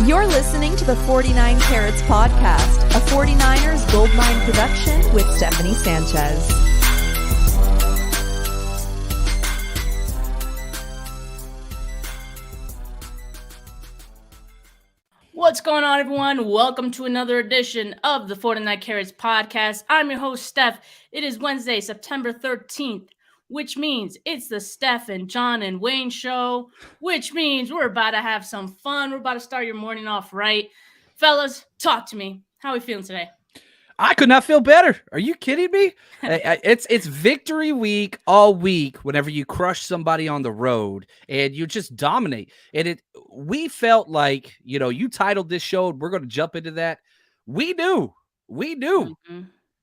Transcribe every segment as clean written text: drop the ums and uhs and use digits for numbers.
You're listening to the 49 Carats Podcast, a 49ers Goldmine production with Stephanie Sanchez. What's going on, everyone? Welcome to another edition of the 49 Carats Podcast. I'm your host, Steph. It is Wednesday, September 13th, which means it's the Steph and John and Wayne show, which means we're about to have some fun. We're about to start your morning off right. Fellas, talk to me. How are we feeling today? I could not feel better. Are you kidding me? It's victory week all week whenever you crush somebody on the road and you just dominate. And we felt like, you titled this show, and we're going to jump into that. We do. Mm-hmm.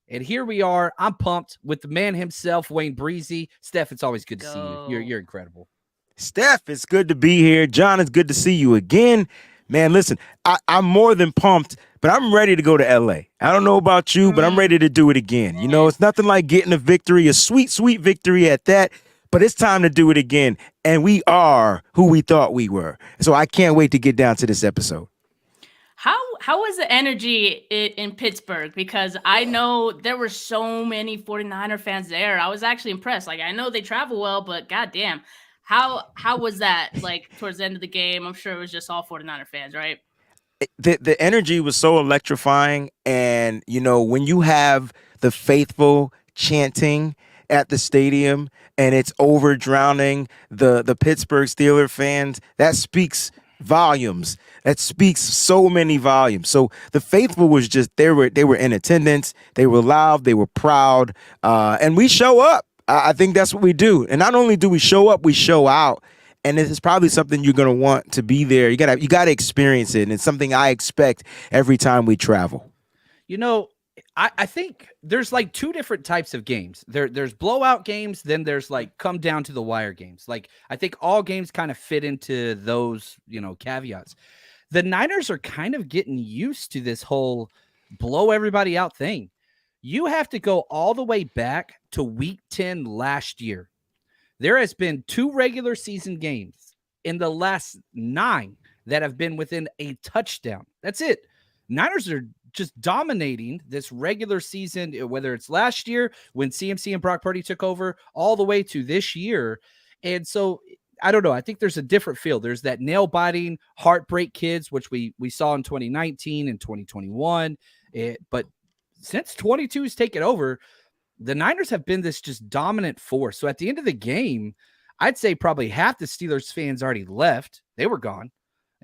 And here we are. I'm pumped with the man himself, Wayne Breezie. Steph, it's always good to see you. You're incredible. Steph, it's good to be here. John, it's good to see you again. Man, listen, I'm more than pumped, but I'm ready to go to L.A. I don't know about you, but I'm ready to do it again. You know, it's nothing like getting a victory, a sweet, sweet victory at that, but it's time to do it again, and we are who we thought we were. So I can't wait to get down to this episode. How was the energy in Pittsburgh? Because I know there were so many 49er fans there. I was actually impressed. Like, I know they travel well, but goddamn. How was that, like, towards the end of the game? I'm sure it was just all 49er fans, right? The energy was so electrifying, and, when you have the faithful chanting at the stadium and it's over drowning the Pittsburgh Steelers fans, that speaks volumes. That speaks so many volumes. So the faithful was just, they were in attendance, they were loud, they were proud, and we show up. I think that's what we do. And not only do we show up, we show out. And this is probably something you're going to want to be there. You got to experience it. And it's something I expect every time we travel. I think there's like two different types of games. There's blowout games. Then there's like come down to the wire games. Like, I think all games kind of fit into those, caveats. The Niners are kind of getting used to this whole blow everybody out thing. You have to go all the way back to week 10 last year. There has been 2 regular season games in the last 9 that have been within a touchdown. That's it. Niners are just dominating this regular season, whether it's last year when CMC and Brock Purdy took over, all the way to this year. And so, I don't know. I think there's a different feel. There's that nail-biting, heartbreak kids, which we saw in 2019 and 2021. But since 22's taken over, the Niners have been this just dominant force. So at the end of the game, I'd say probably half the Steelers fans already left. They were gone.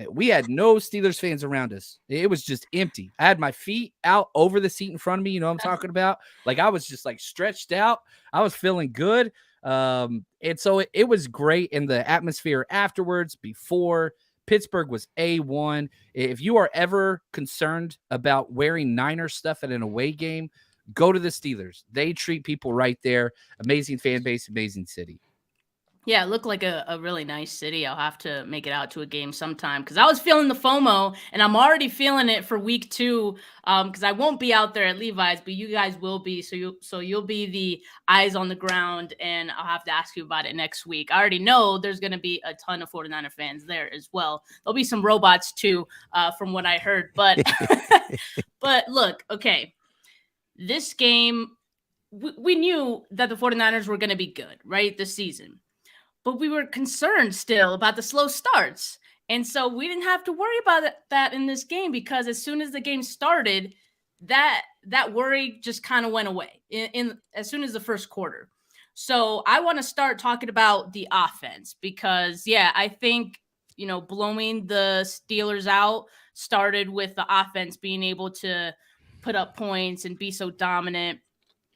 We had no Steelers fans around us. It was just empty. I had my feet out over the seat in front of me. You know what I'm talking about? Like, I was just like stretched out. I was feeling good. And so it was great in the atmosphere afterwards. Before, Pittsburgh was A1. If you are ever concerned about wearing Niners stuff at an away game, go to the Steelers. They treat people right there. Amazing fan base, amazing city. Yeah, it looked like a really nice city. I'll have to make it out to a game sometime because I was feeling the FOMO, and I'm already feeling it for week 2 because I won't be out there at Levi's, but you guys will be. So you'll be the eyes on the ground, and I'll have to ask you about it next week. I already know there's going to be a ton of 49er fans there as well. There'll be some robots too, from what I heard. But but look, okay, this game, we knew that the 49ers were going to be good, right, this season. But we were concerned still about the slow starts. And so we didn't have to worry about that in this game because as soon as the game started, that worry just kind of went away in as soon as the first quarter. So I want to start talking about the offense because, yeah, I think, blowing the Steelers out started with the offense being able to put up points and be so dominant.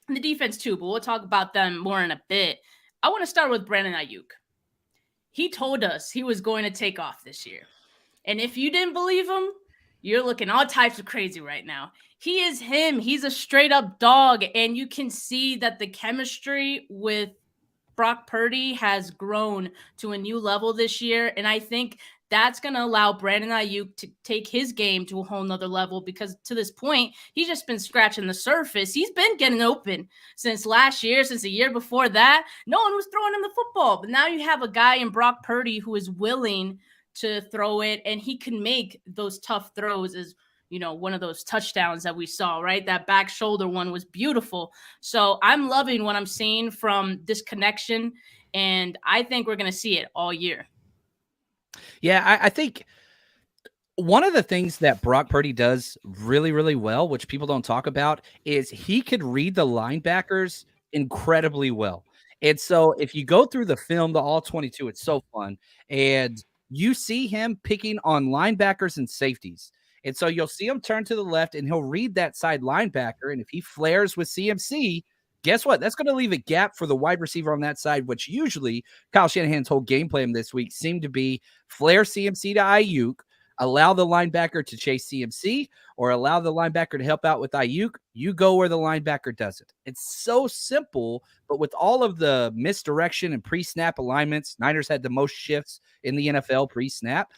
And the defense too, but we'll talk about them more in a bit. I want to start with Brandon Ayuk. He told us he was going to take off this year. And if you didn't believe him, you're looking all types of crazy right now. He is him. He's a straight up dog. And you can see that the chemistry with Brock Purdy has grown to a new level this year. And I think that's going to allow Brandon Ayuk to take his game to a whole nother level because to this point, he's just been scratching the surface. He's been getting open since last year, since the year before that. No one was throwing him the football. But now you have a guy in Brock Purdy who is willing to throw it, and he can make those tough throws. As one of those touchdowns that we saw, right? That back shoulder one was beautiful. So I'm loving what I'm seeing from this connection, and I think we're going to see it all year. Yeah, I think one of the things that Brock Purdy does really, really well, which people don't talk about, is he could read the linebackers incredibly well. And so if you go through the film, the all 22, it's so fun. And you see him picking on linebackers and safeties. And so you'll see him turn to the left and he'll read that side linebacker. And if he flares with CMC, guess what? That's going to leave a gap for the wide receiver on that side, which usually Kyle Shanahan's whole game plan this week seemed to be flare CMC to Ayuk, allow the linebacker to chase CMC, or allow the linebacker to help out with Ayuk. You go where the linebacker does it. It's so simple, but with all of the misdirection and pre-snap alignments, Niners had the most shifts in the NFL pre-snap.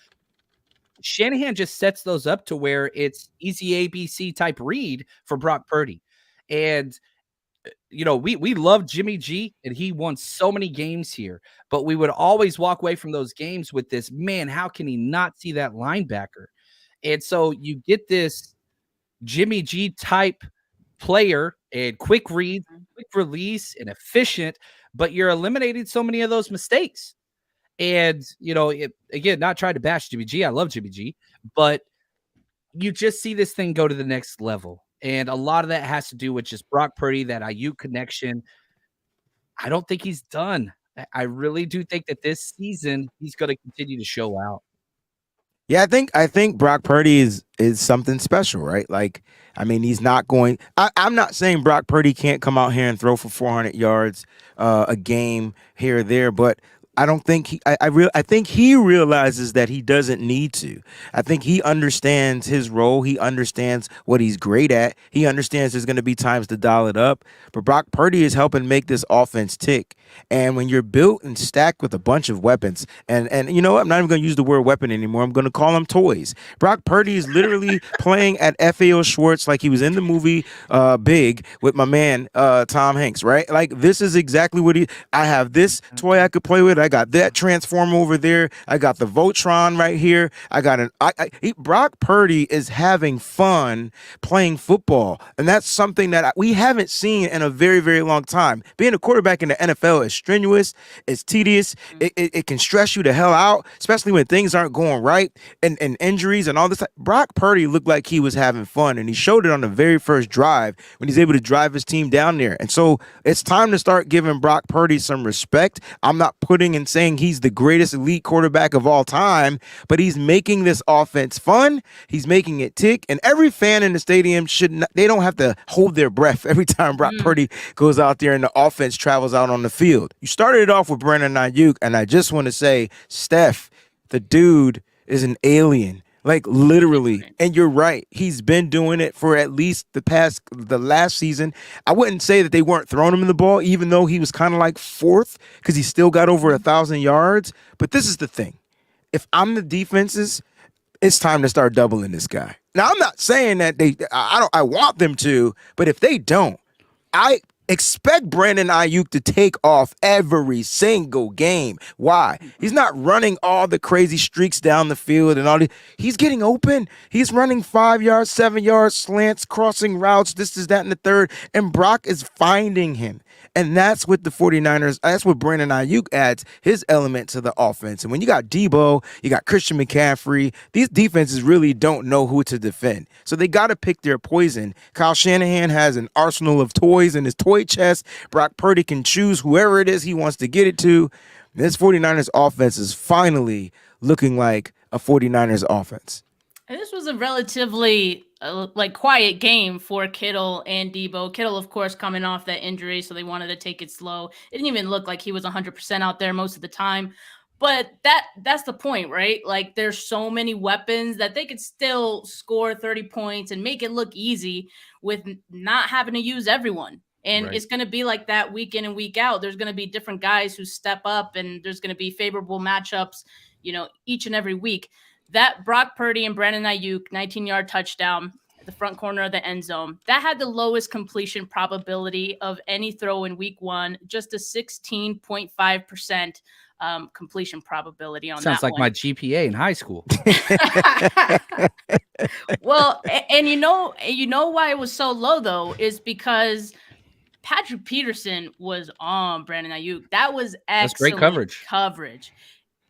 Shanahan just sets those up to where it's easy ABC type read for Brock Purdy. And we love Jimmy G, and he won so many games here, but we would always walk away from those games with this, man, how can he not see that linebacker? And so you get this Jimmy G type player and quick read, quick release, and efficient, but you're eliminating so many of those mistakes. And, again, not trying to bash Jimmy G. I love Jimmy G, but you just see this thing go to the next level. And a lot of that has to do with just Brock Purdy, that Ayuk connection. I don't think he's done. I really do think that this season he's going to continue to show out. Yeah, I think Brock Purdy is something special, right? Like, I mean, he's not going. I'm not saying Brock Purdy can't come out here and throw for 400 yards a game here or there, but I don't think I think he realizes that he doesn't need to. I think he understands his role. He understands what he's great at. He understands there's going to be times to dial it up. But Brock Purdy is helping make this offense tick. And when you're built and stacked with a bunch of weapons, and you know what? I'm not even going to use the word weapon anymore. I'm going to call them toys. Brock Purdy is literally playing at FAO Schwartz like he was in the movie Big with my man Tom Hanks, right? Like, this is exactly what I have this toy I could play with. I got that transformer over there. I got the Voltron right here. I got Brock Purdy is having fun playing football, and that's something that we haven't seen in a very, very long time. Being a quarterback in the NFL is strenuous, it's tedious, it can stress you the hell out, especially when things aren't going right and injuries and all this. Brock Purdy looked like he was having fun, and he showed it on the very first drive when he's able to drive his team down there. And so it's time to start giving Brock Purdy some respect. I'm not putting and saying he's the greatest elite quarterback of all time, but he's making this offense fun. He's making it tick, and every fan in the stadium they don't have to hold their breath every time Brock Purdy goes out there and the offense travels out on the field. You started it off with Brandon Ayuk, and I just want to say, Steph, the dude is an alien. Like, literally. And you're right. He's been doing it for at least the last season. I wouldn't say that they weren't throwing him in the ball, even though he was kind of like fourth, because he still got over 1,000 yards. But this is the thing. If I'm the defenses, it's time to start doubling this guy. Now, I'm not saying that I want them to, but if they don't, I expect Brandon Ayuk to take off every single game. Why? He's not running all the crazy streaks down the field and all the. He's getting open. He's running 5 yards, 7 yards, slants, crossing routes, this is that, and the third. And Brock is finding him. And that's what the 49ers, that's what Brandon Ayuk adds, his element to the offense. And when you got Debo, you got Christian McCaffrey, these defenses really don't know who to defend. So they got to pick their poison. Kyle Shanahan has an arsenal of toys in his toy chest. Brock Purdy can choose whoever it is he wants to get it to. This 49ers offense is finally looking like a 49ers offense. And this was a relatively quiet game for Kittle and Debo. Kittle, of course, coming off that injury, so they wanted to take it slow. It didn't even look like he was 100% out there most of the time. But that's the point, right? Like, there's so many weapons that they could still score 30 points and make it look easy with not having to use everyone. And It's going to be like that week in and week out. There's going to be different guys who step up, and there's going to be favorable matchups, each and every week. That Brock Purdy and Brandon Ayuk 19-yard touchdown, the front corner of the end zone. That had the lowest completion probability of any throw in week 1, just a 16.5% completion probability on Sounds that like one. my GPA in high school. Well, and you know why it was so low though is because Patrick Peterson was on Brandon Ayuk. That was That's great excellent coverage.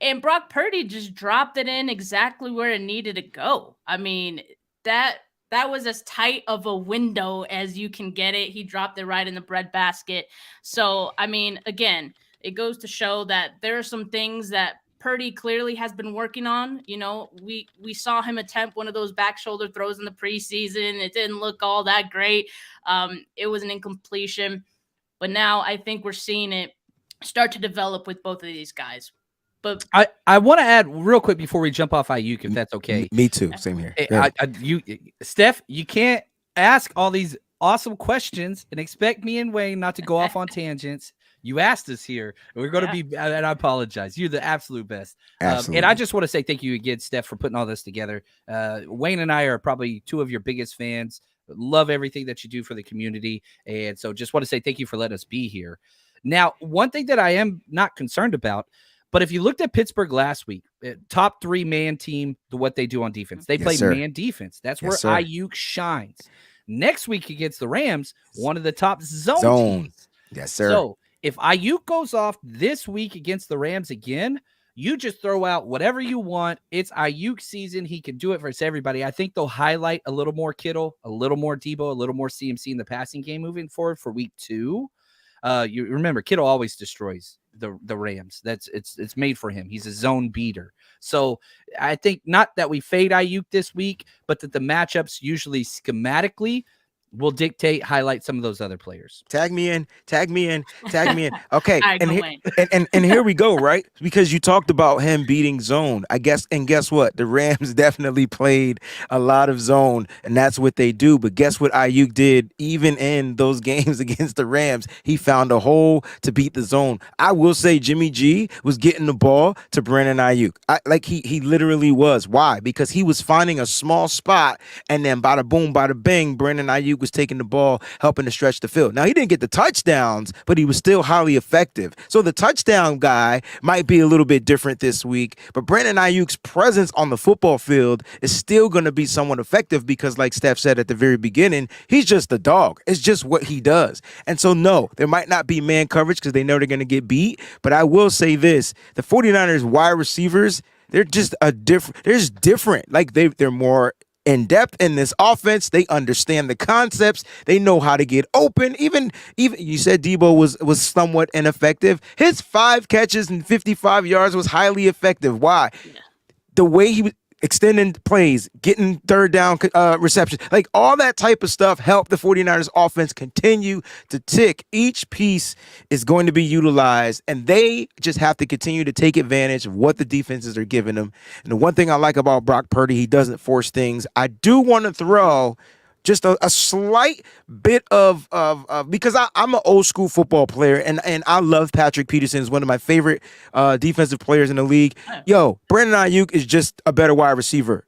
And Brock Purdy just dropped it in exactly where it needed to go. I mean, that was as tight of a window as you can get it. He dropped it right in the breadbasket. So, I mean, again, it goes to show that there are some things that Purdy clearly has been working on. You know, we saw him attempt one of those back shoulder throws in the preseason. It didn't look all that great. It was an incompletion. But now I think we're seeing it start to develop with both of these guys. But I want to add real quick before we jump off Ayuk, if that's okay. Me too. Same here. Steph, you can't ask all these awesome questions and expect me and Wayne not to go off on tangents. You asked us here. We're going to be, and I apologize. You're the absolute best. And I just want to say thank you again, Steph, for putting all this together. Wayne and I are probably two of your biggest fans. Love everything that you do for the community. And so just want to say thank you for letting us be here. Now, one thing that I am not concerned about, but if you looked at Pittsburgh last week, top 3 man team, what they do on defense, they play man defense. That's where Ayuk shines. Next week against the Rams, one of the top zone teams. Yes, sir. So if Ayuk goes off this week against the Rams again, you just throw out whatever you want. It's Ayuk season. He can do it versus everybody. I think they'll highlight a little more Kittle, a little more Debo, a little more CMC in the passing game moving forward for week 2. You remember Kittle always destroys the Rams. It's made for him. He's a zone beater. So I think not that we fade Ayuk this week, but that the matchups usually schematically will highlight some of those other players. Tag me in. Okay. Right, and here we go, right? Because you talked about him beating zone. Guess what? The Rams definitely played a lot of zone, and that's what they do. But guess what Ayuk did even in those games against the Rams? He found a hole to beat the zone. I will say Jimmy G was getting the ball to Brandon Ayuk. He literally was. Why? Because he was finding a small spot, and then bada boom, bada bing, Brandon Ayuk was taking the ball, helping to stretch the field. Now, he didn't get the touchdowns, but he was still highly effective. So the touchdown guy might be a little bit different this week, but Brandon Ayuk's presence on the football field is still going to be somewhat effective because, like Steph said at the very beginning, he's just a dog. It's just what he does. And so, no, there might not be man coverage because they know they're going to get beat, but I will say this, the 49ers wide receivers, they're just different. Like they're more in depth in this offense. They understand the concepts. They know how to get open. Even you said Debo was somewhat ineffective. His 5 catches and 55 yards was highly effective. Why? The way he was extending plays, getting third down receptions, like all that type of stuff helped the 49ers offense continue to tick. Each piece is going to be utilized, and they just have to continue to take advantage of what the defenses are giving them. And the one thing I like about Brock Purdy, he doesn't force things. I do want to throw just a slight bit of because I'm an old school football player, and I love Patrick Peterson. Is one of my favorite defensive players in the league. Yo, Brandon Ayuk is just a better wide receiver,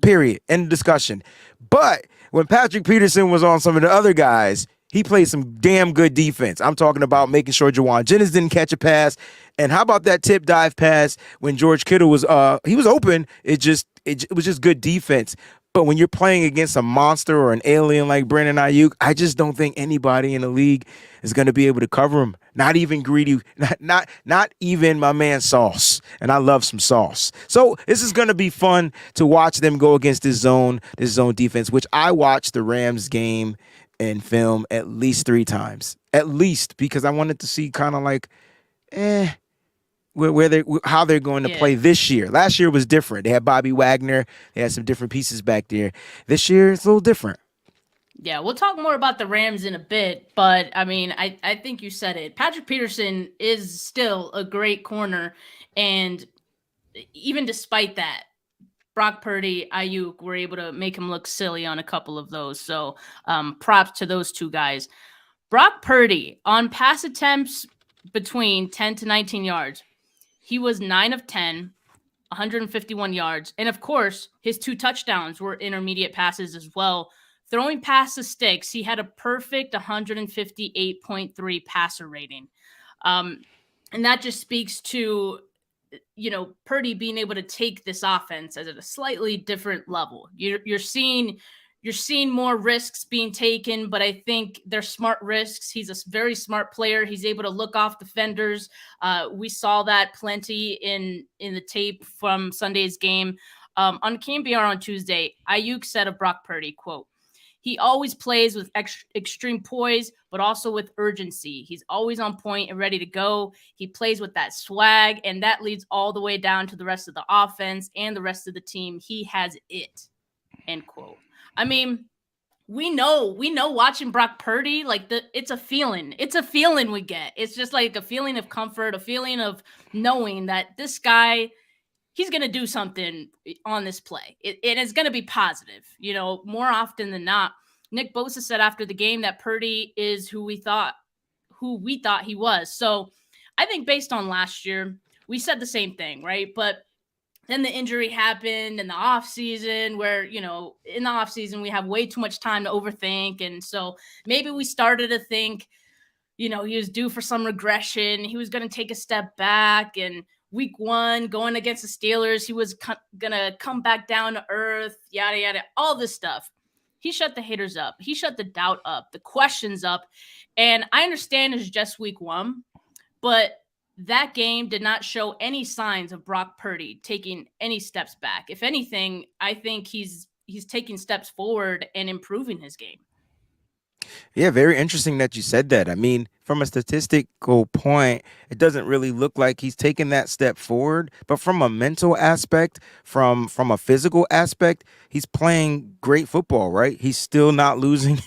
period, end discussion. But when Patrick Peterson was on some of the other guys, he played some damn good defense. I'm talking about making sure Jawan Jennings didn't catch a pass. And how about that tip dive pass when George Kittle was he was open? It was just good defense. But when you're playing against a monster or an alien like Brandon Ayuk, I just don't think anybody in the league is going to be able to cover him. Not even Greedy, not even my man Sauce. And I love some Sauce. So this is going to be fun to watch them go against this zone defense, which I watched the Rams game in film at least 3 times. At least, because I wanted to see kind of like, how they're going to play this year. Last year was different. They had Bobby Wagner. They had some different pieces back there. This year, it's a little different. Yeah, we'll talk more about the Rams in a bit, but I mean, I think you said it. Patrick Peterson is still a great corner, and even despite that, Brock Purdy, Ayuk were able to make him look silly on a couple of those. So props to those 2 guys. Brock Purdy, on pass attempts between 10 to 19 yards, he was 9 of 10. 151 yards. And of course, his 2 touchdowns were intermediate passes as well. Throwing past the sticks, he had a perfect 158.3 passer rating. And that just speaks to, Purdy being able to take this offense at a slightly different level. You're seeing more risks being taken, but I think they're smart risks. He's a very smart player. He's able to look off defenders. We saw that plenty in the tape from Sunday's game. On KBR on Tuesday, Ayuk said of Brock Purdy, quote, "He always plays with extreme poise, but also with urgency. He's always on point and ready to go. He plays with that swag, and that leads all the way down to the rest of the offense and the rest of the team. He has it," end quote. I mean, we know watching Brock Purdy, it's a feeling. It's a feeling we get. It's just like a feeling of comfort, a feeling of knowing that this guy, he's going to do something on this play. It is going to be positive, more often than not. Nick Bosa said after the game that Purdy is who we thought he was. So I think based on last year, we said the same thing, right? But then the injury happened in the offseason where, in the offseason, we have way too much time to overthink. And so maybe we started to think, he was due for some regression. He was going to take a step back. And week 1, going against the Steelers, he was going to come back down to earth, yada, yada, all this stuff. He shut the haters up. He shut the doubt up, the questions up. And I understand it's just week 1, but that game did not show any signs of Brock Purdy taking any steps back. If anything, I think he's taking steps forward and improving his game. Yeah, very interesting that you said that. I mean, from a statistical point, it doesn't really look like he's taken that step forward. But from a mental aspect, from a physical aspect, he's playing great football, right? He's still not losing.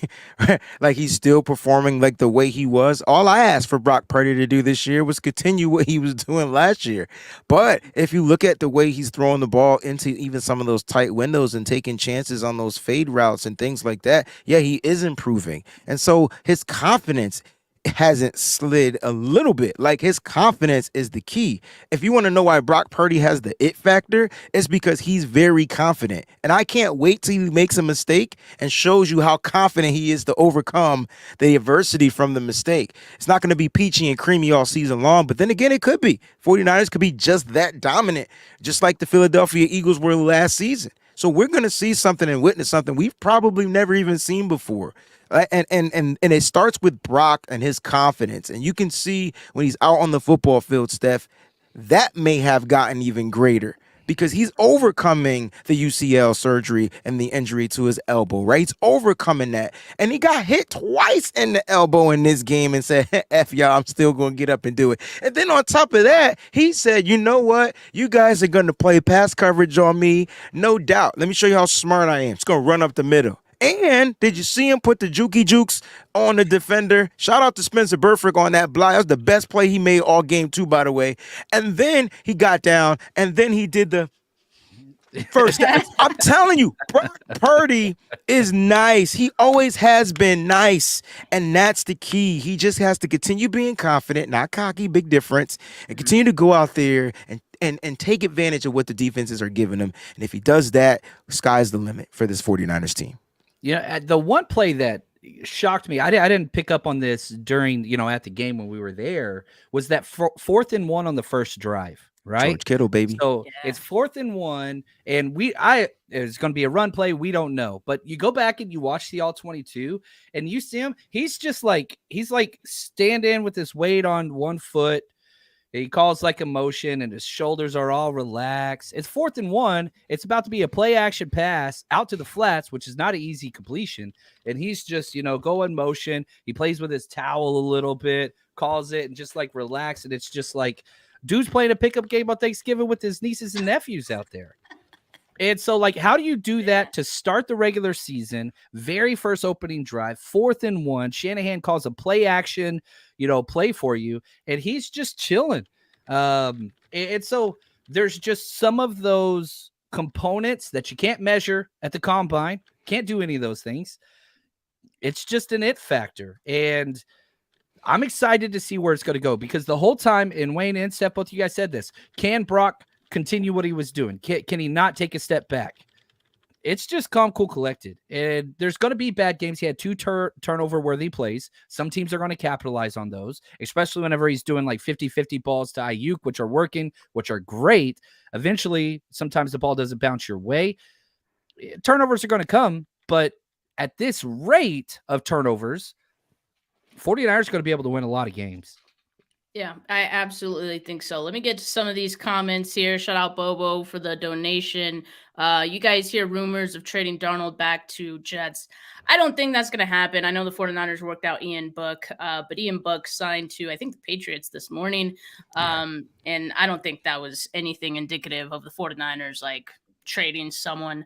Like, he's still performing like the way he was. All I asked for Brock Purdy to do this year was continue what he was doing last year. But if you look at the way he's throwing the ball into even some of those tight windows and taking chances on those fade routes and things like that, yeah, he is improving. And so his confidence hasn't slid a little bit. Like, his confidence is the key. If you want to know why Brock Purdy has the it factor, it's because he's very confident. And I can't wait till he makes a mistake and shows you how confident he is to overcome the adversity from the mistake. It's not going to be peachy and creamy all season long, but then again, it could be. 49ers could be just that dominant, just like the Philadelphia Eagles were last season. So we're going to see something and witness something we've probably never even seen before. And it starts with Brock and his confidence. And you can see when he's out on the football field, Steph, that may have gotten even greater because he's overcoming the UCL surgery and the injury to his elbow, right? He's overcoming that. And he got hit twice in the elbow in this game and said, F y'all, I'm still going to get up and do it. And then on top of that, he said, you know what? You guys are going to play pass coverage on me. No doubt. Let me show you how smart I am. It's going to run up the middle. And did you see him put the jukes on the defender? Shout out to Spencer Burford on that block. That was the best play he made all game too, by the way. And then he got down, and then he did the first. I'm telling you, Purdy is nice. He always has been nice, and that's the key. He just has to continue being confident, not cocky, big difference, and continue to go out there and take advantage of what the defenses are giving him. And if he does that, sky's the limit for this 49ers team. Yeah, the one play that shocked me, I didn't pick up on this during, at the game when we were there, was that 4th and 1 on the first drive, right? George Kittle, baby. So it's 4th and 1, and it's going to be a run play. We don't know, but you go back and you watch the all 22, and you see him. He's standing with his weight on one foot. He calls like a motion and his shoulders are all relaxed. It's 4th and 1. It's about to be a play action pass out to the flats, which is not an easy completion. And he's just, going motion. He plays with his towel a little bit, calls it and just like relax. And it's just like dude's playing a pickup game on Thanksgiving with his nieces and nephews out there. And so, like, how do you do that to start the regular season? Very first opening drive, 4th and 1. Shanahan calls a play action, play for you, and he's just chilling. And so there's just some of those components that you can't measure at the combine. Can't do any of those things. It's just an it factor. And I'm excited to see where it's going to go because the whole time, and Wayne and Steph, both of you guys said this, can Brock continue what he was doing? Can he not take a step back? It's just calm, cool, collected. And there's going to be bad games. He had 2 turnover-worthy plays. Some teams are going to capitalize on those, especially whenever he's doing like 50-50 balls to Ayuk, which are working, which are great. Eventually, sometimes the ball doesn't bounce your way. Turnovers are going to come, but at this rate of turnovers, 49ers are going to be able to win a lot of games. Yeah, I absolutely think so. Let me get to some of these comments here. Shout out Bobo for the donation. You guys hear rumors of trading Darnold back to Jets. I don't think that's going to happen. I know the 49ers worked out Ian Book, but Ian Book signed to, I think, the Patriots this morning. And I don't think that was anything indicative of the 49ers, like, trading someone.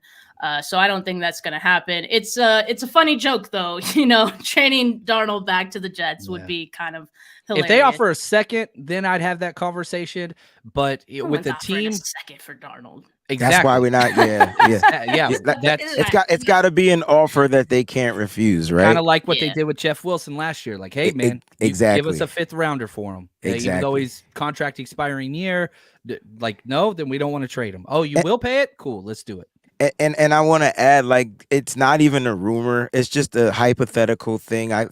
So I don't think that's going to happen. It's a funny joke, though. Trading Darnold back to the Jets would be kind of hilarious. If they offer a second, then I'd have that conversation. But with the team, a second for Darnold. Exactly. That's why we're not. Yeah. It's got to be an offer that they can't refuse, right? Kind of like what they did with Jeff Wilson last year. Like, hey, man, exactly. Give us a 5th rounder for him. Exactly. Even though he's contract expiring year, like, no, then we don't want to trade him. Oh, you will pay it? Cool, let's do it. And I want to add, like, it's not even a rumor. It's just a hypothetical thing. I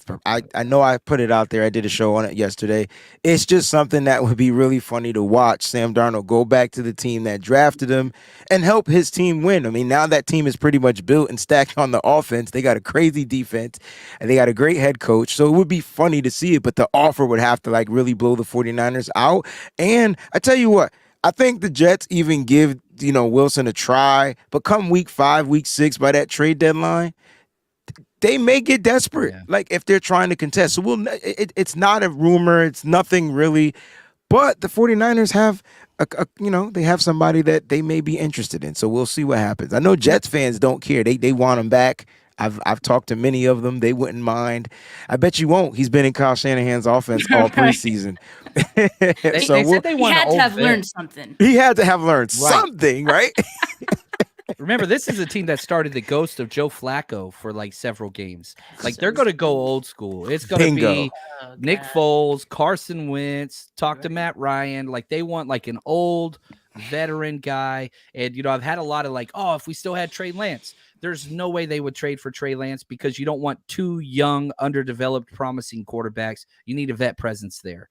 know I put it out there. I did a show on it yesterday. It's just something that would be really funny to watch Sam Darnold go back to the team that drafted him and help his team win. I mean, now that team is pretty much built and stacked on the offense. They got a crazy defense and they got a great head coach. So it would be funny to see it, but the offer would have to, like, really blow the 49ers out. And I tell you what, I think the Jets even give, Wilson a try, but come week 5, week 6, by that trade deadline, they may get desperate, like if they're trying to contest. So it's not a rumor. It's nothing really. But the 49ers have, they have somebody that they may be interested in. So we'll see what happens. I know Jets fans don't care. They want him back. I've talked to many of them. They wouldn't mind. I bet you won't. He's been in Kyle Shanahan's offense all preseason. They said he had to have learned something. He had to have learned something, right? Remember, this is a team that started the ghost of Joe Flacco for like several games. Like, they're going to go old school. It's going to be Nick Foles, Carson Wentz, talk to Matt Ryan. Like, they want like an old veteran guy. And, I've had a lot of like, oh, if we still had Trey Lance. There's no way they would trade for Trey Lance because you don't want 2 young, underdeveloped, promising quarterbacks. You need a vet presence there.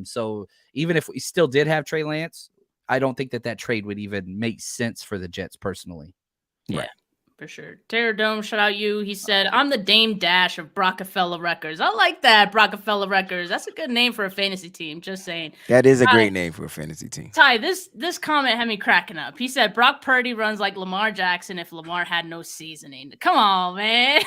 So even if we still did have Trey Lance, I don't think that trade would even make sense for the Jets personally. Yeah, for sure. Terror Dome, shout out you. He said, I'm the Dame Dash of Rockefeller Records. I like that, Rockefeller Records. That's a good name for a fantasy team. Just saying. That is a great name for a fantasy team. Ty, this comment had me cracking up. He said, Brock Purdy runs like Lamar Jackson if Lamar had no seasoning. Come on, man.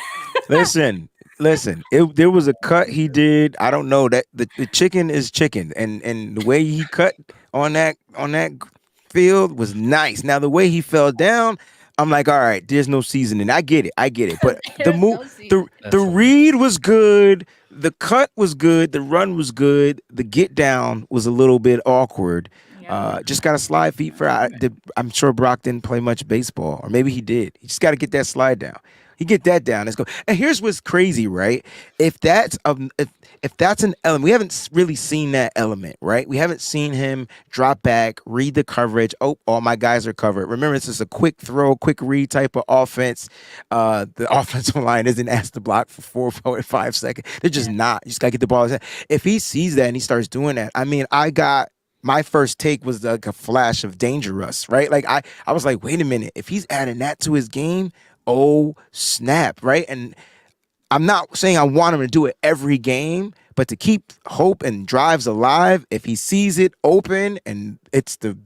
Listen. There was a cut he did. I don't know that the chicken is chicken, and the way he cut on that field was nice. Now the way he fell down, I'm like, all right, there's no seasoning. I get it. But the read was good, the cut was good, the run was good, the get down was a little bit awkward. Just got to slide feet for. I'm sure Brock didn't play much baseball, or maybe he did. He just got to get that slide down. You get that down. Let's go. And here's what's crazy, right? If that's an element, we haven't really seen that element, right? We haven't seen him drop back, read the coverage. Oh, all my guys are covered. Remember, it's just a quick throw, quick read type of offense. The offensive line isn't asked to block for 4 or 5 seconds. They're just not. You just got to get the ball. If he sees that and he starts doing that, I mean, my first take was like a flash of Dangerous, right? Like I was like, wait a minute. If he's adding that to his game, oh, snap, right? And I'm not saying I want him to do it every game, but to keep hope and drives alive, if he sees it open and it's the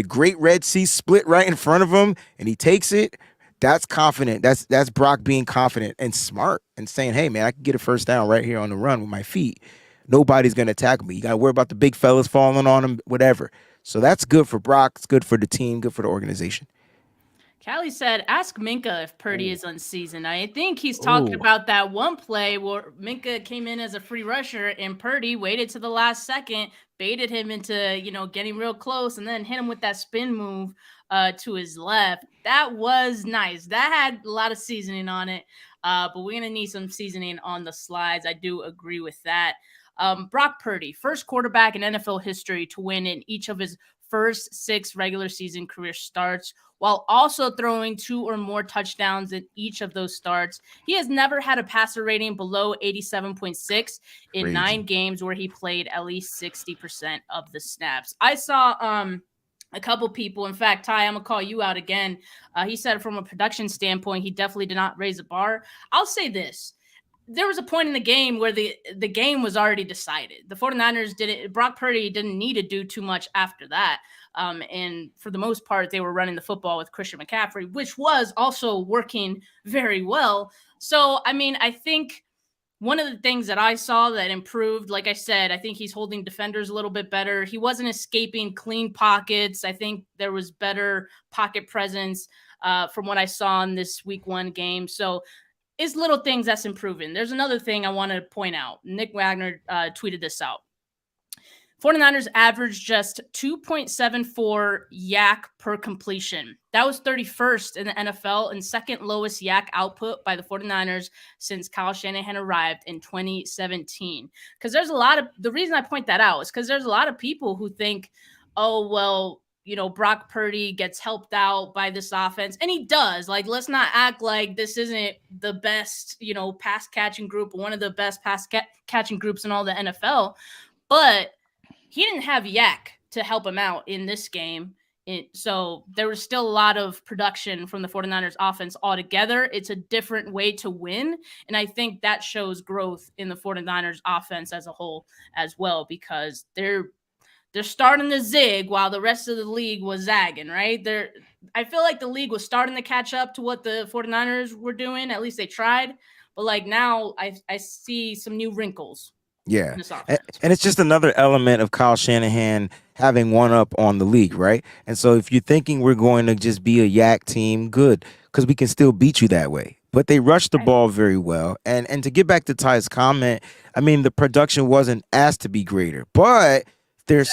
great Red Sea split right in front of him and he takes it, that's confident. That's Brock being confident and smart and saying, hey, man, I can get a first down right here on the run with my feet. Nobody's going to tackle me. You got to worry about the big fellas falling on him, whatever. So that's good for Brock. It's good for the team, good for the organization. Callie said, ask Minka if Purdy is unseasoned. I think he's talking about that one play where Minka came in as a free rusher and Purdy waited to the last second, baited him into, getting real close and then hit him with that spin move to his left. That was nice. That had a lot of seasoning on it, but we're going to need some seasoning on the slides. I do agree with that. Brock Purdy, first quarterback in NFL history to win in each of his first 6 regular season career starts, while also throwing 2 or more touchdowns in each of those starts. He has never had a passer rating below 87.6 in Crazy. 9 games where he played at least 60% of the snaps. I saw a couple people, in fact, Ty, I'm gonna call you out again. He said from a production standpoint, he definitely did not raise the bar. I'll say this. There was a point in the game where the game was already decided. The 49ers Brock Purdy didn't need to do too much after that. And for the most part, they were running the football with Christian McCaffrey, which was also working very well. So, I mean, I think one of the things that I saw that improved, like I said, I think he's holding defenders a little bit better. He wasn't escaping clean pockets. I think there was better pocket presence from what I saw in this week 1 game. So it's little things that's improving. There's another thing I want to point out. Nick Wagner tweeted this out. 49ers averaged just 2.74 yak per completion. That was 31st in the NFL and second lowest yak output by the 49ers since Kyle Shanahan arrived in 2017. Because there's a lot of, the reason I point that out is because there's a lot of people who think, oh, well, you know, Brock Purdy gets helped out by this offense. And he does. Like, let's not act like this isn't the best, you know, pass catching group, one of the best pass catching groups in all the NFL. But he didn't have yak to help him out in this game. So there was still a lot of production from the 49ers offense altogether. It's a different way to win. And I think that shows growth in the 49ers offense as a whole as well, because they're starting to zig while the rest of the league was zagging, right? I feel like the league was starting to catch up to what the 49ers were doing. At least they tried. But like now I see some new wrinkles. Yeah. And it's just another element of Kyle Shanahan having one up on the league, right? And so if you're thinking we're going to just be a yak team, good, because we can still beat you that way. But they rushed the ball very well. And to get back to Ty's comment, I mean, the production wasn't asked to be greater, but there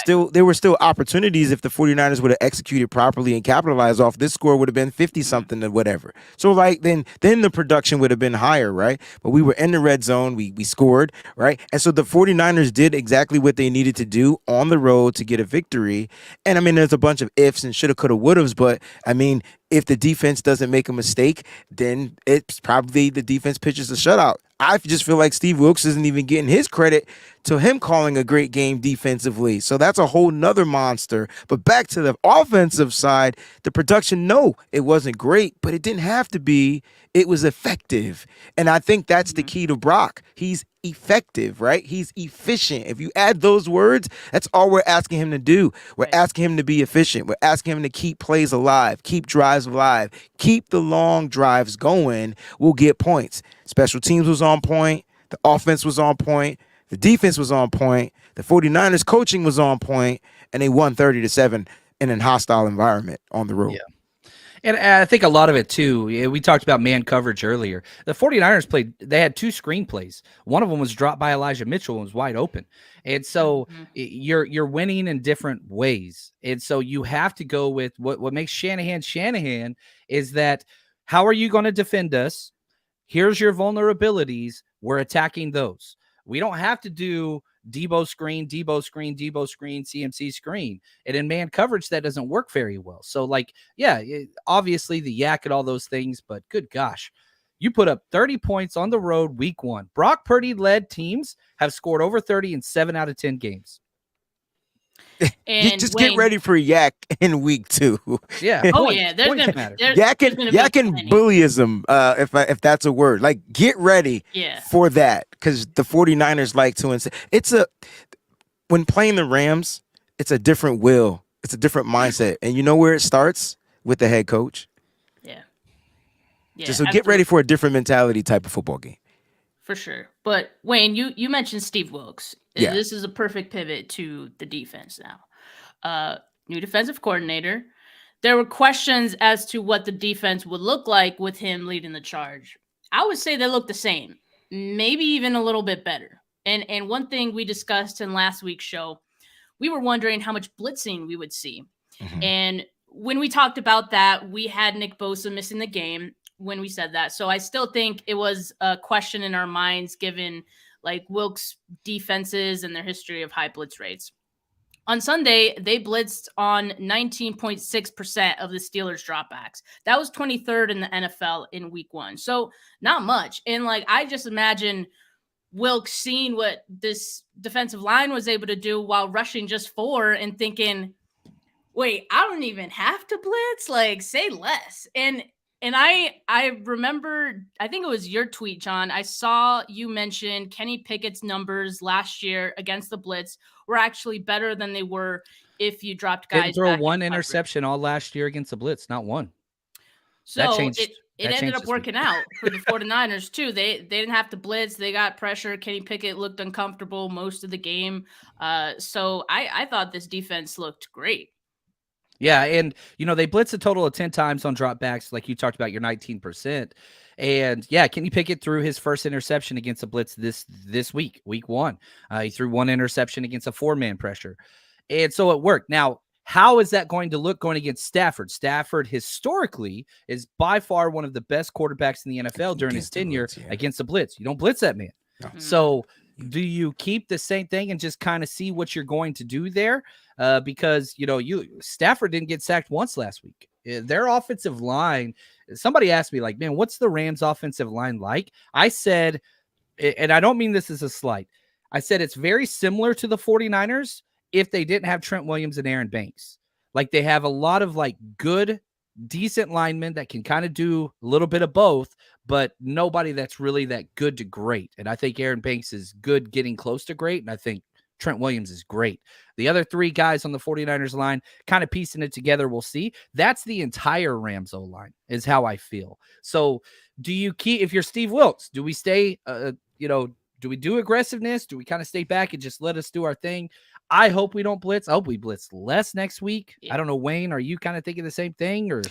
were still opportunities. If the 49ers would have executed properly and capitalized off this score, would have been 50 something or whatever. So like then the production would have been higher, right? But we were in the red zone, we scored, right? And so the 49ers did exactly what they needed to do on the road to get a victory. And I mean, there's a bunch of ifs and shoulda, coulda, wouldas, but I mean, if the defense doesn't make a mistake, then it's probably the defense pitches a shutout. I just feel like Steve Wilkes isn't even getting his credit to him calling a great game defensively. So that's a whole nother monster. But back to the offensive side, the production, no, it wasn't great, but it didn't have to be. It was effective. And I think that's the key to Brock. He's effective, right? He's efficient. If you add those words, that's all we're asking him to do. We're asking him to be efficient. We're asking him to keep plays alive, keep drives alive, keep the long drives going. We'll get points. Special teams was on point. The offense was on point. The defense was on point. The 49ers coaching was on point, and they won 30-7 in a hostile environment on the road. Yeah. And I think a lot of it, too, we talked about man coverage earlier. The 49ers they had 2 screenplays. One of them was dropped by Elijah Mitchell and was wide open. And so you're winning in different ways. And so you have to go with what makes Shanahan is that how are you going to defend us? Here's your vulnerabilities. We're attacking those. We don't have to do Debo screen, CMC screen. And in man coverage, that doesn't work very well. So, like, yeah, obviously the yak and all those things, but good gosh, you put up 30 points on the road week 1. Brock Purdy-led teams have scored over 30 in 7 out of 10 games. And just get ready for yak in week 2. Yeah. Yeah. There's gonna matter. Yak and bullyism, if that's a word. Like, get ready for that, because the 49ers like to insist. When playing the Rams, it's a different will. It's a different mindset. And you know where it starts? With the head coach. Yeah. So get ready for a different mentality type of football game. For sure. But Wayne, you mentioned Steve Wilkes. Yeah. This is a perfect pivot to the defense now. New defensive coordinator. There were questions as to what the defense would look like with him leading the charge. I would say they look the same, maybe even a little bit better. And one thing we discussed in last week's show, we were wondering how much blitzing we would see. Mm-hmm. And when we talked about that, we had Nick Bosa missing the game when we said that. So I still think it was a question in our minds given like Wilkes' defenses and their history of high blitz rates. On Sunday, they blitzed on 19.6% of the Steelers' dropbacks. That was 23rd in the NFL in week 1. So not much. And like, I just imagine Wilkes seeing what this defensive line was able to do while rushing just 4 and thinking, wait, I don't even have to blitz, like say less. And I remember, I think it was your tweet, John. I saw you mention Kenny Pickett's numbers last year against the blitz were actually better than they were if you dropped guys. Didn't throw back one in coverage. interception all last year against the blitz, not one. So That changed. it ended up working out for the 49ers too. They didn't have to blitz. They got pressure. Kenny Pickett looked uncomfortable most of the game. So I thought this defense looked great. Yeah, and they blitz a total of 10 times on dropbacks, like you talked about, your 19%. And yeah, Kenny Pickett threw his first interception against a blitz this week 1. He threw one interception against a 4-man pressure. And so it worked. Now, how is that going to look going against Stafford? Stafford historically is by far one of the best quarterbacks in the NFL during his tenure against the blitz. You don't blitz that man. No. So do you keep the same thing and just kind of see what you're going to do there? Because, Stafford didn't get sacked once last week. Their offensive line, somebody asked me, like, man, what's the Rams offensive line like? I said, and I don't mean this as a slight, I said it's very similar to the 49ers if they didn't have Trent Williams and Aaron Banks. Like, they have a lot of, like, good, decent linemen that can kind of do a little bit of both, but nobody that's really that good to great. And I think Aaron Banks is good getting close to great, and I think Trent Williams is great. The other 3 guys on the 49ers line, kind of piecing it together, we'll see. That's the entire Rams O-line is how I feel. So do you keep, if you're Steve Wilkes, do we stay, do we do aggressiveness? Do we kind of stay back and just let us do our thing? I hope we don't blitz. I hope we blitz less next week. Yeah. I don't know, Wayne, are you kind of thinking the same thing? Or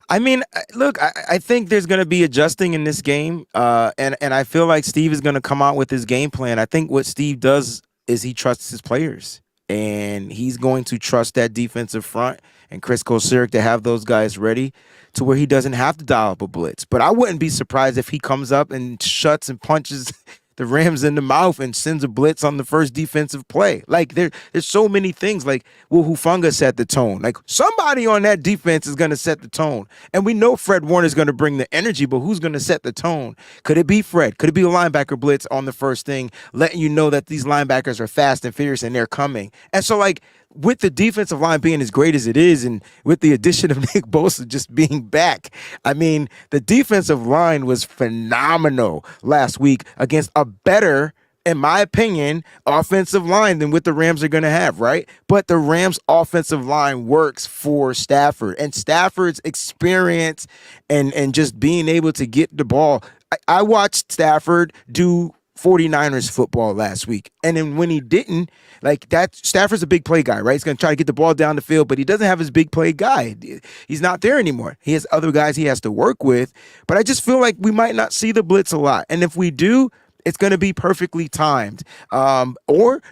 I mean, look, I think there's going to be adjusting in this game. And I feel like Steve is going to come out with his game plan. I think what Steve does is he trusts his players, and he's going to trust that defensive front and Chris Kosirik to have those guys ready to where he doesn't have to dial up a blitz. But I wouldn't be surprised if he comes up and shuts and punches the Rams in the mouth and sends a blitz on the first defensive play. Like, there's so many things. Like, will Hufanga set the tone? Like, somebody on that defense is going to set the tone. And we know Fred Warner is going to bring the energy, but who's going to set the tone? Could it be Fred? Could it be a linebacker blitz on the first thing, letting you know that these linebackers are fast and fierce and they're coming? And so, like, with the defensive line being as great as it is, and with the addition of Nick Bosa just being back, I mean, the defensive line was phenomenal last week against a better, in my opinion, offensive line than what the Rams are going to have, right? But the Rams' offensive line works for Stafford, and Stafford's experience and just being able to get the ball. I watched Stafford do 49ers football last week. And then when he didn't, like, that, Stafford's a big play guy, right? He's going to try to get the ball down the field, but he doesn't have his big play guy. He's not there anymore. He has other guys he has to work with. But I just feel like we might not see the blitz a lot. And if we do, it's going to be perfectly timed. Or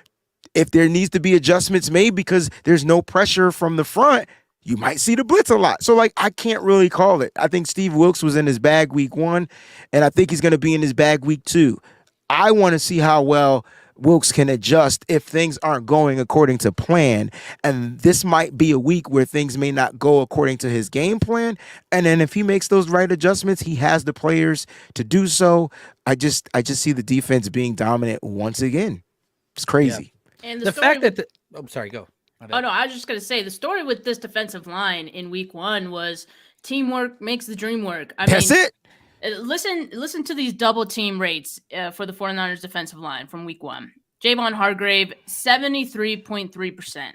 if there needs to be adjustments made because there's no pressure from the front, you might see the blitz a lot. So, like, I can't really call it. I think Steve Wilkes was in his bag week 1, and I think he's going to be in his bag week 2. I want to see how well Wilkes can adjust if things aren't going according to plan. And this might be a week where things may not go according to his game plan. And then if he makes those right adjustments, he has the players to do so. I just see the defense being dominant once again. It's crazy. Yeah. And the fact that I'm sorry, go. Oh, no, I was just going to say the story with this defensive line in week 1 was teamwork makes the dream work. That's it. Listen to these double team rates for the 49ers defensive line from week 1. Javon Hargrave, 73.3%.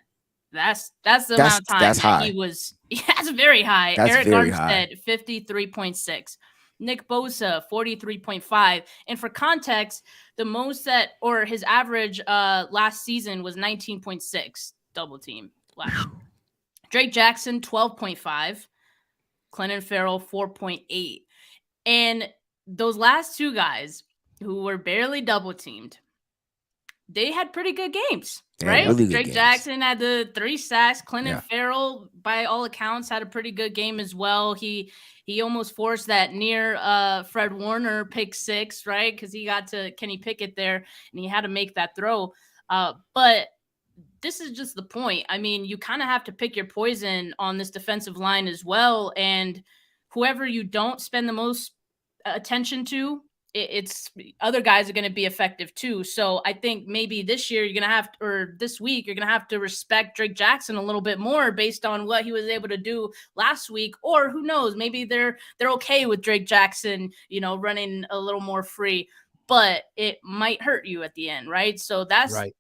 That's the amount of time that's high. He was. That's very high. That's Eric very Armstead, 53.6. Nick Bosa, 43.5. And for context, the most or his average last season was 19.6 double team last year. Drake Jackson, 12.5. Clinton Farrell, 4.8. And those last 2 guys who were barely double teamed, they had pretty good games, right? Really good Drake games. Jackson had the 3 sacks. Clinton Farrell, by all accounts, had a pretty good game as well. He almost forced that near Fred Warner pick 6, right? Because he got to Kenny Pickett there, and he had to make that throw. But this is just the point. I mean, you kind of have to pick your poison on this defensive line as well. And whoever you don't spend the most attention to, it's other guys are going to be effective too. So I think maybe this year you're going to have, or this week, you're going to have to respect Drake Jackson a little bit more based on what he was able to do last week. Or who knows, maybe they're okay with Drake Jackson, running a little more free, but it might hurt you at the end, right? So that's right.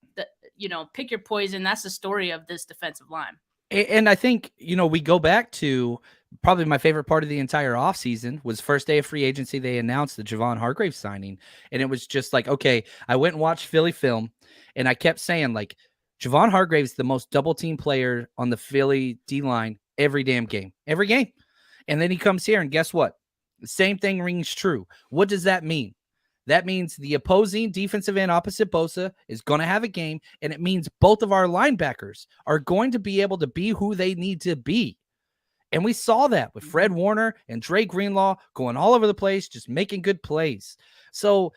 Pick your poison. That's the story of this defensive line. And I think, we go back to probably my favorite part of the entire offseason was first day of free agency. They announced the Javon Hargrave signing. And it was just like, okay, I went and watched Philly film and I kept saying like, Javon Hargrave's the most double team player on the Philly D-line every damn game, every game. And then he comes here and guess what? The same thing rings true. What does that mean? That means the opposing defensive end opposite Bosa is going to have a game, and it means both of our linebackers are going to be able to be who they need to be. And we saw that with Fred Warner and Dre Greenlaw going all over the place, just making good plays. So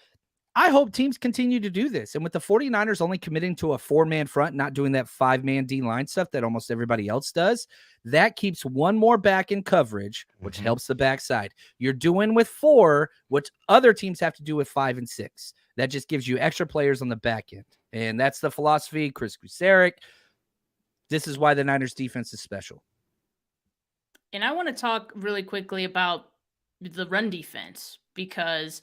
I hope teams continue to do this. And with the 49ers only committing to a 4-man front, not doing that 5-man D-line stuff that almost everybody else does, that keeps one more back in coverage, which helps the backside. You're doing with 4, which other teams have to do with 5 and 6. That just gives you extra players on the back end. And that's the philosophy. Chris Kusarek. This is why the Niners defense is special. And I want to talk really quickly about the run defense, because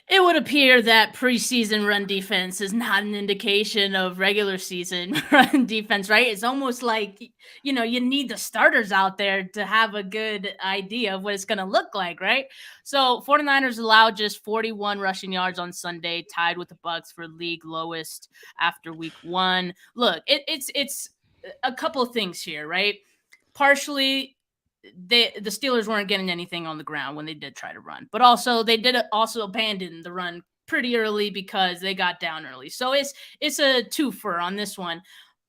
it would appear that preseason run defense is not an indication of regular season run defense, right? It's almost like, you need the starters out there to have a good idea of what it's going to look like, right? So 49ers allowed just 41 rushing yards on Sunday, tied with the Bucs for league lowest after week 1. Look, it's a couple of things here, right? Partially, the Steelers weren't getting anything on the ground when they did try to run, but also they did also abandon the run pretty early because they got down early. So it's a twofer on this one.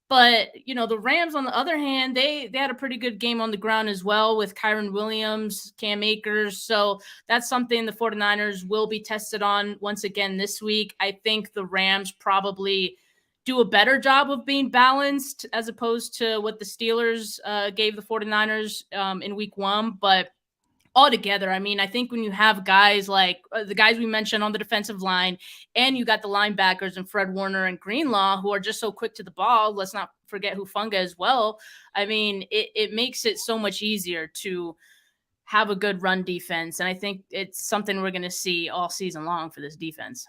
But, the Rams, on the other hand, they had a pretty good game on the ground as well with Kyron Williams, Cam Akers. So that's something the 49ers will be tested on once again this week. I think the Rams probably do a better job of being balanced as opposed to what the Steelers gave the 49ers in week 1. But altogether, I mean, I think when you have guys like the guys we mentioned on the defensive line, and you got the linebackers and Fred Warner and Greenlaw, who are just so quick to the ball, let's not forget Hufanga as well. I mean, it makes it so much easier to have a good run defense. And I think it's something we're going to see all season long for this defense.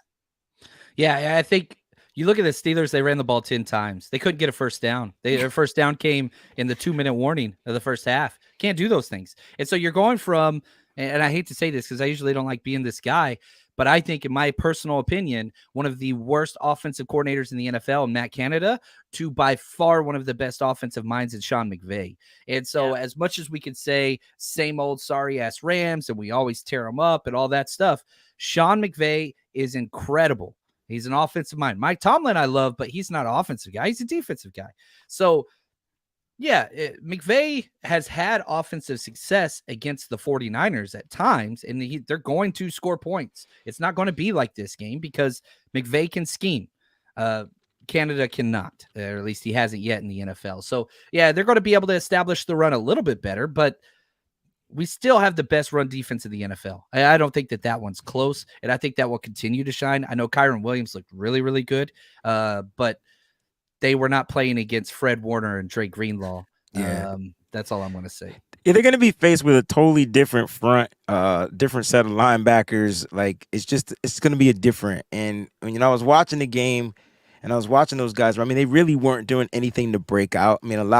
Yeah, I think you look at the Steelers, they ran the ball 10 times. They couldn't get a first down. Their first down came in the 2-minute warning of the first half. Can't do those things. And so you're going from, and I hate to say this because I usually don't like being this guy, but I think, in my personal opinion, one of the worst offensive coordinators in the NFL, Matt Canada, to by far one of the best offensive minds in Sean McVay. And so as much as we could say same old sorry-ass Rams and we always tear them up and all that stuff, Sean McVay is incredible. He's an offensive mind. Mike Tomlin I love, but he's not an offensive guy. He's a defensive guy. So, yeah, McVay has had offensive success against the 49ers at times, and they're going to score points. It's not going to be like this game because McVay can scheme. Canada cannot, or at least he hasn't yet in the NFL. So, yeah, they're going to be able to establish the run a little bit better, but we still have the best run defense in the NFL. I don't think that one's close, and I think that will continue to shine. I know Kyron Williams looked really, really good, but they were not playing against Fred Warner and Dre Greenlaw. Yeah. That's all I'm going to say. Yeah, they're going to be faced with a totally different front, different set of linebackers. Like, it's going to be a different. And when I was watching the game, and I was watching those guys, I mean, they really weren't doing anything to break out. I mean,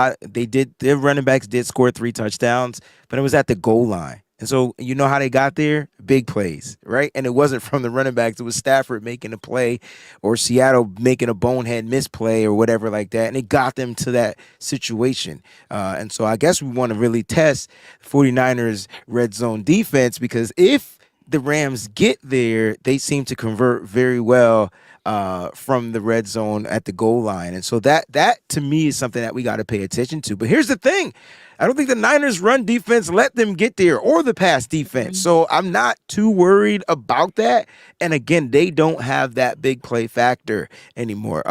their running backs did score 3 touchdowns, but it was at the goal line. And so, you know how they got there? Big plays, right? And it wasn't from the running backs. It was Stafford making a play or Seattle making a bonehead misplay or whatever like that. And it got them to that situation. And so I guess we want to really test 49ers red zone defense, because if the Rams get there, they seem to convert very well from the red zone at the goal line. And so that to me is something that we got to pay attention to. But here's the thing. I don't think the Niners run defense let them get there, or the pass defense. So I'm not too worried about that. And again, they don't have that big play factor anymore.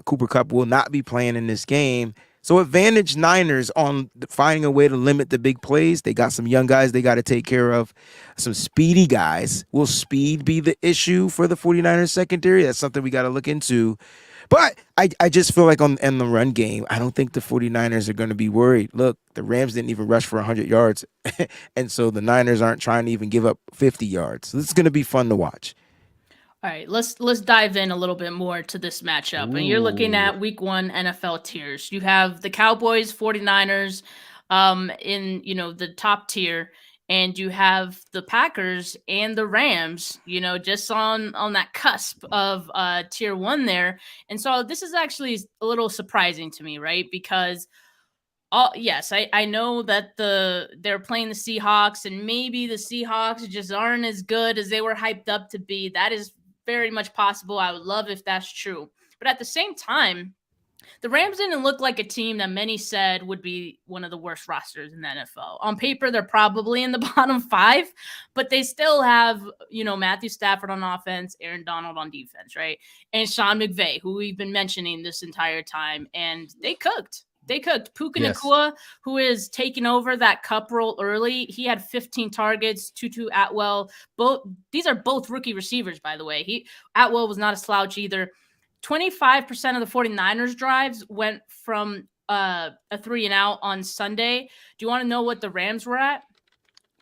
Cooper Kupp will not be playing in this game. So advantage Niners on finding a way to limit the big plays. They got some young guys they got to take care of, some speedy guys. Will speed be the issue for the 49ers secondary? That's something we got to look into. But I just feel like in the run game, I don't think the 49ers are going to be worried. Look, the Rams didn't even rush for 100 yards, and so the Niners aren't trying to even give up 50 yards. So this is going to be fun to watch. All right, let's dive in a little bit more to this matchup. And you're looking at week 1 NFL tiers. You have the Cowboys, 49ers in, the top tier, and you have the Packers and the Rams, just on that cusp of tier 1 there. And so this is actually a little surprising to me, right? Because yes, I know that they're playing the Seahawks, and maybe the Seahawks just aren't as good as they were hyped up to be. That is very much possible. I would love if that's true. But at the same time, the Rams didn't look like a team that many said would be one of the worst rosters in the NFL. On paper, they're probably in the bottom 5, but they still have, Matthew Stafford on offense, Aaron Donald on defense, right? And Sean McVay, who we've been mentioning this entire time, and they cooked. Puka Nacua, who is taking over that Cup role early. He had 15 targets. Tutu Atwell. These are both rookie receivers, by the way. Atwell was not a slouch either. 25% of the 49ers drives went from a 3-and-out on Sunday. Do you want to know what the Rams were at?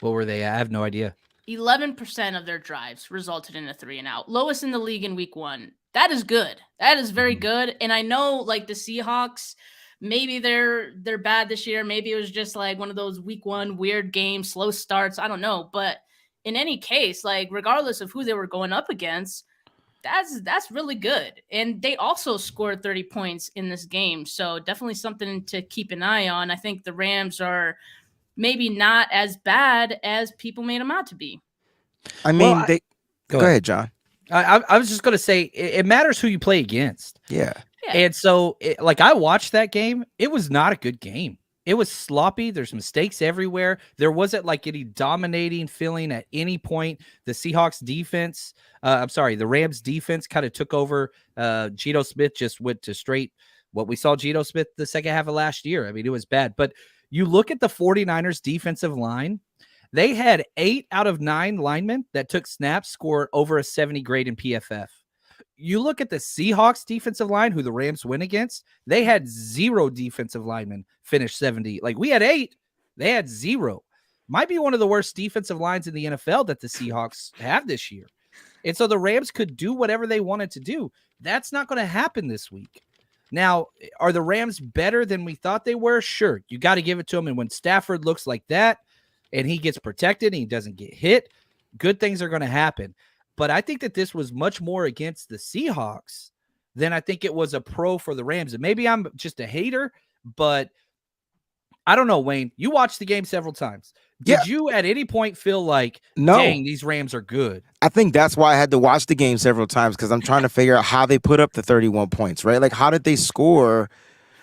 What were they at? I have no idea. 11% of their drives resulted in a 3-and-out. Lowest in the league in week 1. That is good. That is very good. And I know, like, the Seahawks, maybe they're bad this year. Maybe it was just like one of those week 1 weird games, slow starts. I don't know. But in any case, like, regardless of who they were going up against, that's really good. And they also scored 30 points in this game. So definitely something to keep an eye on. I think the Rams are maybe not as bad as people made them out to be. I mean, go ahead, John. I was just going to say, it matters who you play against. Yeah. And so, I watched that game. It was not a good game. It was sloppy. There's mistakes everywhere. There wasn't like any dominating feeling at any point. The Seahawks defense, the Rams defense kind of took over. Geno Smith just went to straight what we saw Geno Smith the second half of last year. I mean, it was bad. But you look at the 49ers defensive line, they had 8 out of 9 linemen that took snaps score over a 70 grade in PFF. You look at the Seahawks defensive line, who the Rams win against, they had 0 defensive linemen finish 70. Like, we had 8, they had 0. Might be one of the worst defensive lines in the NFL that the Seahawks have this year. And so the Rams could do whatever they wanted to do. That's not going to happen this week. Now, are the Rams better than we thought they were? Sure. You got to give it to them. And when Stafford looks like that and he gets protected and he doesn't get hit, good things are going to happen. But I think that this was much more against the Seahawks than I think it was a pro for the Rams. And maybe I'm just a hater, but I don't know, Wayne. You watched the game several times. Did you at any point feel like, dang, these Rams are good? I think that's why I had to watch the game several times, because I'm trying to figure out how they put up the 31 points, right? Like, how did they score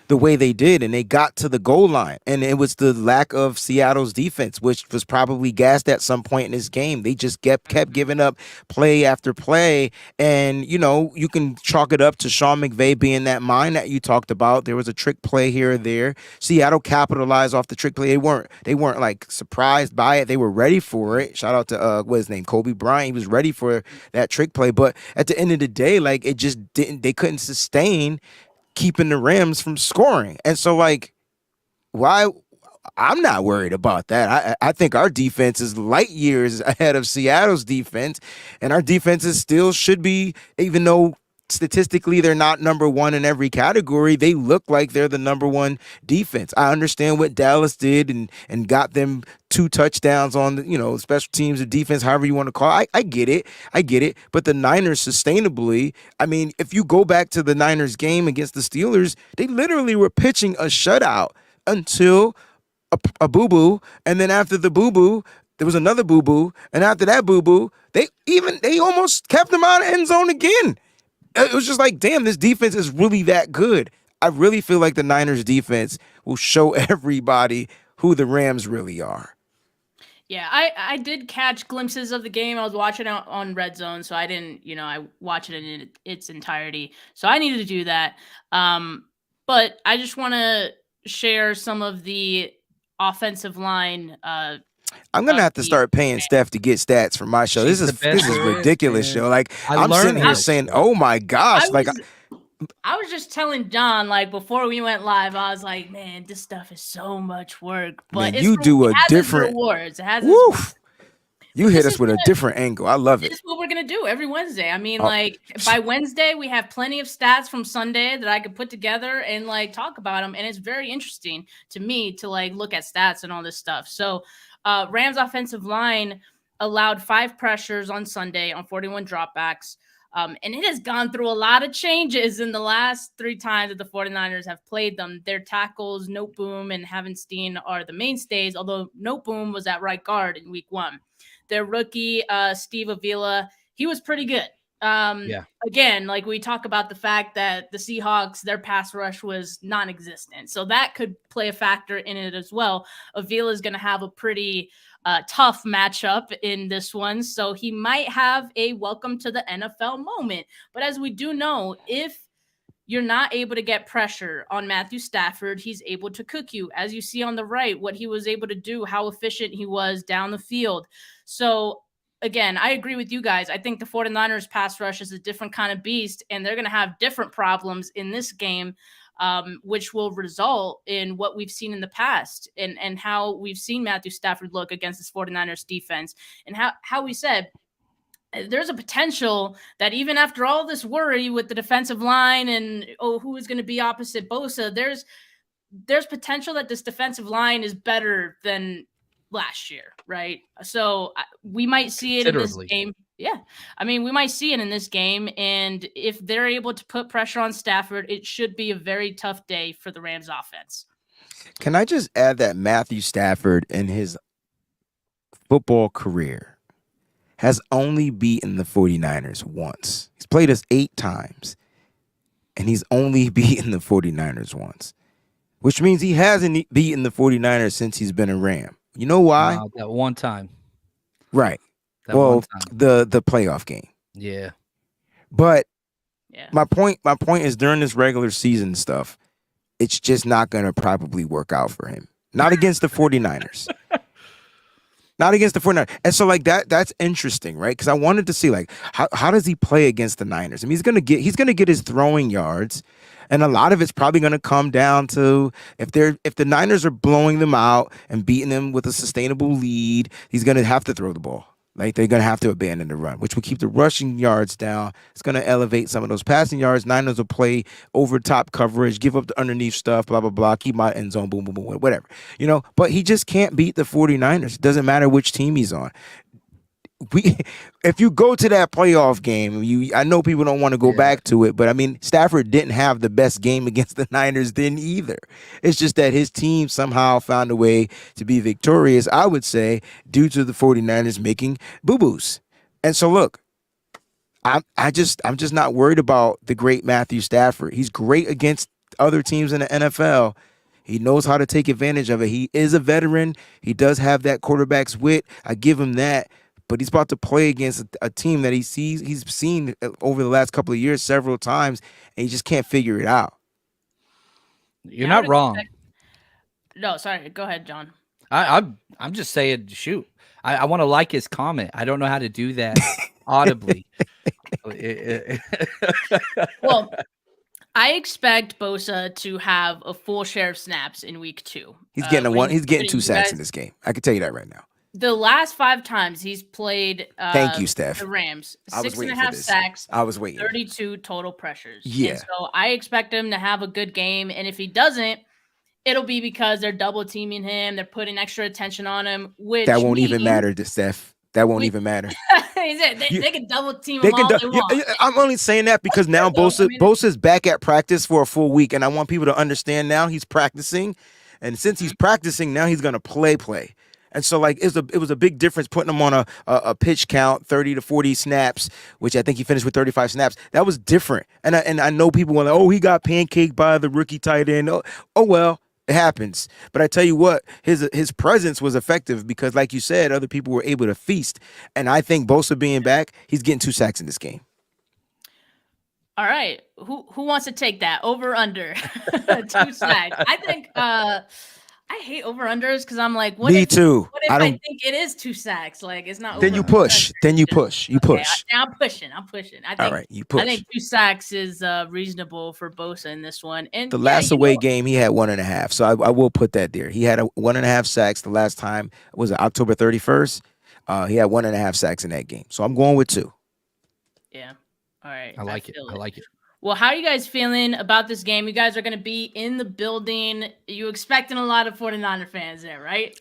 the way they did? And they got to the goal line, and it was the lack of Seattle's defense, which was probably gassed at some point in this game. They just kept giving up play after play, and you can chalk it up to Sean McVay being that mind that you talked about. There was a trick play here or there. Seattle capitalized off the trick play. They weren't like surprised by it. They were ready for it. Shout out to what's his name, Kobe Bryant. He was ready for that trick play, but at the end of the day, like, it just didn't. They couldn't sustain keeping the Rams from scoring. And so, like, why? I'm not worried about that. I think our defense is light years ahead of Seattle's defense, and our defenses still should be, even though statistically they're not number 1 in every category, they look like they're the number 1 defense. I understand what Dallas did and got them 2 touchdowns on the, special teams or defense, however you want to call it. I get it. But the Niners sustainably, I mean, if you go back to the Niners game against the Steelers, they literally were pitching a shutout until a boo-boo, and then after the boo-boo, there was another boo-boo, and after that boo-boo, they almost kept him out of end zone again. It was just like, damn, this defense is really that good. I really feel like the Niners defense will show everybody who the Rams really are. Yeah, I did catch glimpses of the game. I was watching it on Red Zone, so I didn't, I watch it in its entirety. So I needed to do that. But I just want to share some of the offensive line. I'm gonna have to start paying Steph to get stats for my show. This is ridiculous, show. Like I'm sitting here saying, "Oh my gosh!" I was just telling John, like, before we went live, I was like, man, this stuff is so much work. But man, you do a different rewards. It has you hit us with a different angle. I love it. This is what we're going to do every Wednesday. I mean, by Wednesday, we have plenty of stats from Sunday that I could put together and, like, talk about them. And it's very interesting to me to, like, look at stats and all this stuff. So Rams offensive line allowed 5 pressures on Sunday on 41 dropbacks. And it has gone through a lot of changes in the last 3 times that the 49ers have played them. Their tackles, Noteboom and Havenstein, are the mainstays, although Noteboom was at right guard in week 1. Their rookie, Steve Avila, he was pretty good. Again, like we talk about the fact that the Seahawks, their pass rush was non-existent. So that could play a factor in it as well. Avila is going to have a pretty tough matchup in this one. So he might have a welcome to the NFL moment. But as we do know, if you're not able to get pressure on Matthew Stafford, he's able to cook you. As you see on the right, what he was able to do, how efficient he was down the field. So again, I agree with you guys. I think the 49ers pass rush is a different kind of beast, and they're going to have different problems in this game, which will result in what we've seen in the past and how we've seen Matthew Stafford look against this 49ers defense, and how we said there's a potential that even after all this worry with the defensive line and, who is going to be opposite Bosa, there's potential that this defensive line is better than last year, right? So we might see it in this game. Yeah. I mean, we might see it in this game. And if they're able to put pressure on Stafford, it should be a very tough day for the Rams offense. Can I just add that Matthew Stafford in his football career has only beaten the 49ers once. He's played us 8 times, and he's only beaten the 49ers once, which means he hasn't beaten the 49ers since he's been a Ram. You know why? That one time. Right. The playoff game. Yeah. But my point is, during this regular season stuff, it's just not going to probably work out for him. Not against the 49ers. Not against the 49ers. And so, like, that's interesting, right? Because I wanted to see, like, how does he play against the Niners? I mean, he's gonna get his throwing yards, and a lot of it's probably gonna come down to if the Niners are blowing them out and beating them with a sustainable lead, he's gonna have to throw the ball. Like, they're going to have to abandon the run, which will keep the rushing yards down. It's going to elevate some of those passing yards. Niners will play over top coverage, give up the underneath stuff, blah, blah, blah, keep my end zone, boom, boom, boom, whatever. But he just can't beat the 49ers. It doesn't matter which team he's on. If you go to that playoff game, I know people don't want to go back to it, but I mean, Stafford didn't have the best game against the Niners then either. It's just that his team somehow found a way to be victorious, I would say, due to the 49ers making boo-boos. And so look, I'm just not worried about the great Matthew Stafford. He's great against other teams in the NFL. He knows how to take advantage of it. He is a veteran. He does have that quarterback's wit. I give him that. But he's about to play against a team that he's seen over the last couple of years several times, and he just can't figure it out. You're not wrong. No, sorry. Go ahead, John. I'm just saying, shoot. I want to like his comment. I don't know how to do that audibly. Well, I expect Bosa to have a full share of snaps in week 2. He's getting He's getting 2 sacks in this game. I can tell you that right now. The last 5 times he's played Thank you, Steph. the Rams, I was 6.5 sacks. I was waiting. 32 total pressures. Yeah. And so I expect him to have a good game. And if he doesn't, it'll be because they're double teaming him. They're putting extra attention on him. Which that won't even matter to Steph. That won't even matter. They can double team him all they want. I'm only saying that because now Bosa's back at practice for a full week. And I want people to understand now he's practicing. And since he's practicing, now he's going to play. And so, like, it was a big difference putting him on a pitch count, 30 to 40 snaps, which I think he finished with 35 snaps. That was different. And I know people were like, oh, he got pancaked by the rookie tight end. Oh well, it happens. But I tell you what, his presence was effective because, like you said, other people were able to feast. And I think Bosa being back, he's getting 2 sacks in this game. All right. Who wants to take that? Over under 2 sacks. I think I hate over unders because I'm like, what Me if, too. What if I think it is 2 sacks? Like it's not. Then you over push. Then you push. You Okay, push. I'm pushing. I think. All right, you push. I think 2 sacks is reasonable for Bosa in this one. And The last away game, he had 1.5. So I will put that there. He had 1.5 sacks the last time. Was it October 31st? He had 1.5 sacks in that game. So I'm going with 2. Yeah. All right. I like it. I like it. Well, how are you guys feeling about this game? You guys are going to be in the building. You expecting a lot of 49er fans there, right?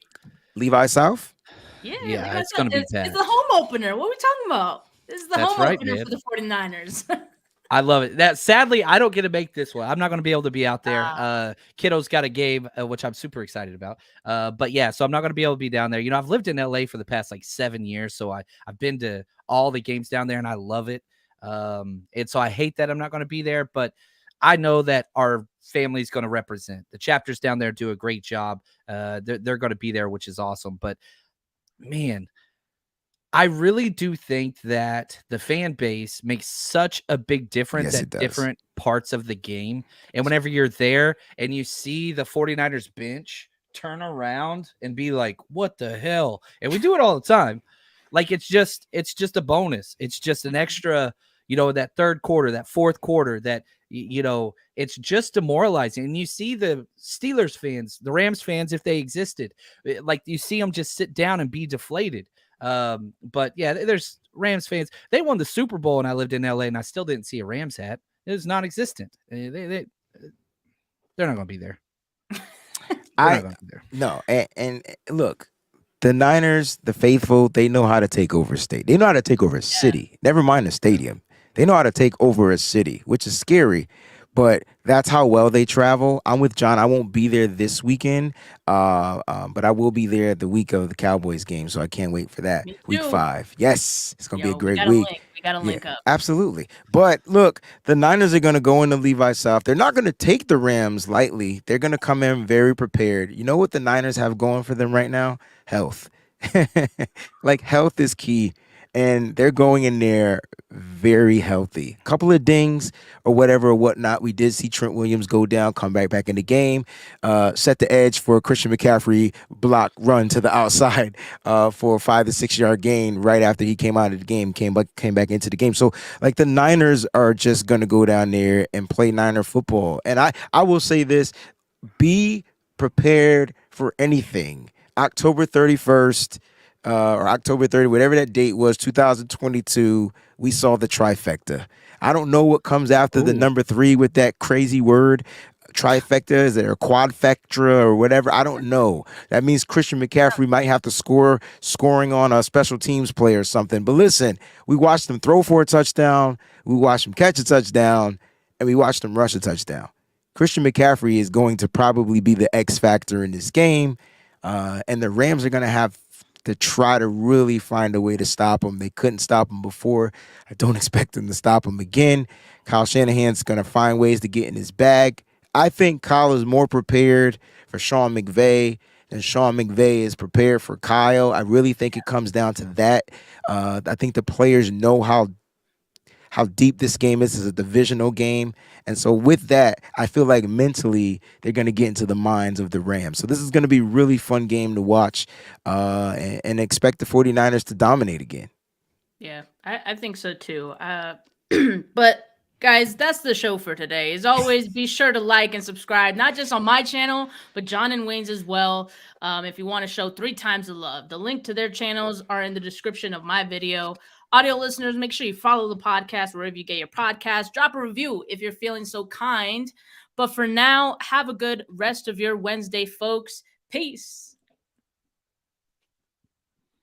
Levi South? Yeah, it's going to be bad. It's the home opener. What are we talking about? This is the home opener for the 49ers. I love it. That sadly, I don't get to make this one. I'm not going to be able to be out there. Kiddo's got a game, which I'm super excited about. But yeah, so I'm not going to be able to be down there. You know, I've lived in LA for the past like 7 years, so I've been to all the games down there, and I love it. And so I hate that I'm not going to be there, but I know that our family is going to represent. The chapters down there do a great job. They're going to be there, which is awesome. But man, I really do think that the fan base makes such a big difference at different parts of the game. And whenever you're there and you see the 49ers bench turn around and be like, what the hell? And we do it all the time. Like, it's just a bonus. It's just an extra, that third quarter, that fourth quarter, that, it's just demoralizing. And you see the Steelers fans, the Rams fans, if they existed, like you see them just sit down and be deflated. But yeah, there's Rams fans. They won the Super Bowl and I lived in LA and I still didn't see a Rams hat. It was non-existent. They're not going to be there. No. And look, the Niners, the faithful, they know how to take over a state. They know how to take over a city. Never mind a stadium. They know how to take over a city, which is scary. But that's how well they travel. I'm with John. I won't be there this weekend, but I will be there the week of the Cowboys game, so I can't wait for that. Week 5. Yes, it's going to be a great week. We got to link up. Absolutely. But look, the Niners are going to go into Levi South. They're not going to take the Rams lightly. They're going to come in very prepared. You know what the Niners have going for them right now? Health. Like, health is key. And they're going in there very healthy. Couple of dings or whatever or whatnot. We did see Trent Williams go down, come back in the game, set the edge for a Christian McCaffrey block run to the outside for a 5 to 6 yard gain right after he came out of the game, came back into the game. So, like, the Niners are just going to go down there and play Niner football. And I will say this, be prepared for anything. October 31st, or October 30, whatever that date was, 2022, we saw the trifecta. I don't know what comes after the number 3 with that crazy word. Trifecta, is it a quadfecta or whatever? I don't know. That means Christian McCaffrey might have to scoring on a special teams play or something. But listen, we watched him throw for a touchdown, we watched him catch a touchdown, and we watched him rush a touchdown. Christian McCaffrey is going to probably be the X factor in this game, and the Rams are going to have to try to really find a way to stop him. They couldn't stop him before. I don't expect them to stop him again. Kyle Shanahan's going to find ways to get in his bag. I think Kyle is more prepared for Sean McVay than Sean McVay is prepared for Kyle. I really think it comes down to that. I think the players know how deep this game is. It's a divisional game. And so with that, I feel like mentally they're going to get into the minds of the Rams. So this is going to be a really fun game to watch and expect the 49ers to dominate again. Yeah, I think so too. But guys, that's the show for today. As always, be sure to like and subscribe, not just on my channel, but John and Wayne's as well. If you want to show 3 times the love, the link to their channels are in the description of my video. Audio listeners, make sure you follow the podcast wherever you get your podcast. Drop a review if you're feeling so kind. But for now, have a good rest of your Wednesday, folks. Peace.